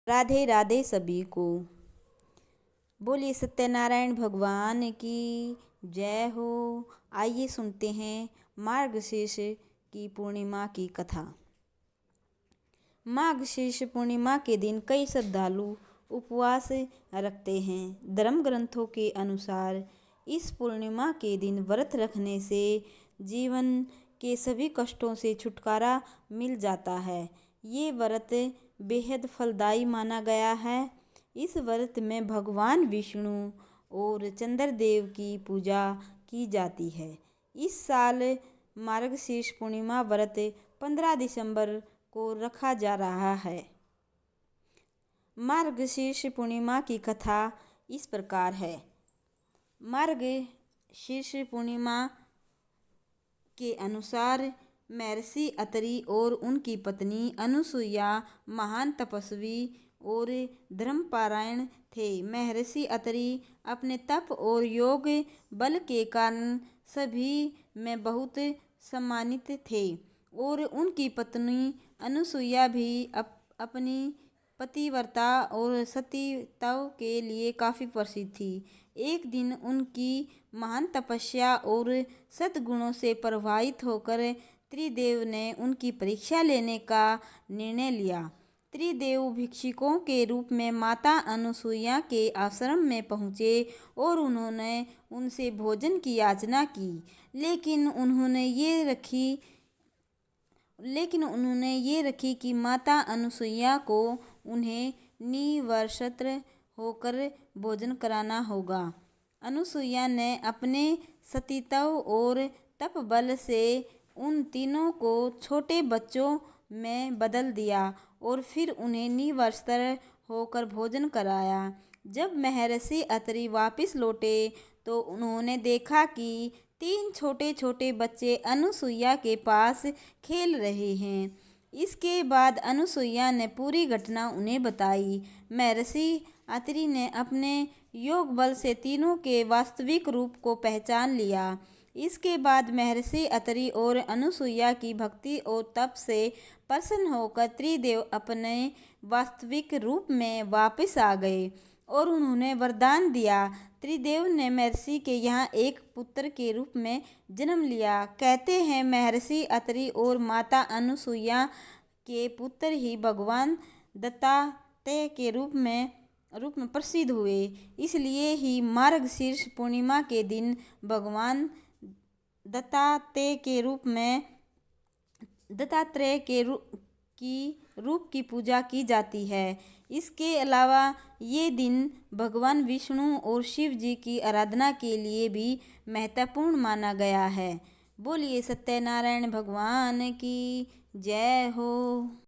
राधे राधे सभी को। बोलिए सत्यनारायण भगवान की जय हो। आइए सुनते हैं मार्गशीर्ष की पूर्णिमा की कथा। मार्गशीर्ष पूर्णिमा के दिन कई श्रद्धालु उपवास रखते हैं। धर्म ग्रंथों के अनुसार इस पूर्णिमा के दिन व्रत रखने से जीवन के सभी कष्टों से छुटकारा मिल जाता है। ये व्रत बेहद फलदायी माना गया है। इस व्रत में भगवान विष्णु और चंद्रदेव की पूजा की जाती है। इस साल मार्गशीर्ष पूर्णिमा व्रत 15 दिसंबर को रखा जा रहा है। मार्गशीर्ष पूर्णिमा की कथा इस प्रकार है। मार्गशीर्ष पूर्णिमा के अनुसार महर्षि अत्रि और उनकी पत्नी अनुसुईया महान तपस्वी और धर्मपरायण थे। महर्षि अत्रि अपने तप और योग बल के कारण सभी में बहुत सम्मानित थे और उनकी पत्नी अनुसुईया भी अपनी पतिव्रता और सतीत्व के लिए काफ़ी प्रसिद्ध थी। एक दिन उनकी महान तपस्या और सद्गुणों से प्रभावित होकर त्रिदेव ने उनकी परीक्षा लेने का निर्णय लिया। त्रिदेव भिक्षुकों के रूप में माता अनुसुईया के आश्रम में पहुँचे और उन्होंने उनसे भोजन की याचना की, लेकिन उन्होंने ये रखी कि माता अनुसुईया को उन्हें निवर्स्त्र होकर भोजन कराना होगा। अनुसुईया ने अपने सतीत्व और तप बल से उन तीनों को छोटे बच्चों में बदल दिया और फिर उन्हें निवस्त्र होकर भोजन कराया। जब महर्षि अत्रि वापस लौटे तो उन्होंने देखा कि 3 छोटे छोटे बच्चे अनुसुईया के पास खेल रहे हैं। इसके बाद अनुसुईया ने पूरी घटना उन्हें बताई। महर्षि अत्रि ने अपने योग बल से तीनों के वास्तविक रूप को पहचान लिया। इसके बाद महर्षि अत्रि और अनुसुईया की भक्ति और तप से प्रसन्न होकर त्रिदेव अपने वास्तविक रूप में वापस आ गए और उन्होंने वरदान दिया। त्रिदेव ने महर्षि के यहाँ एक पुत्र के रूप में जन्म लिया। कहते हैं महर्षि अत्रि और माता अनुसुईया के पुत्र ही भगवान दत्तात्रेय के रूप में प्रसिद्ध हुए। इसलिए ही मार्गशीर्ष पूर्णिमा के दिन भगवान दत्तात्रेय के रूप की पूजा की जाती है। इसके अलावा ये दिन भगवान विष्णु और शिव जी की आराधना के लिए भी महत्वपूर्ण माना गया है। बोलिए सत्यनारायण भगवान की जय हो।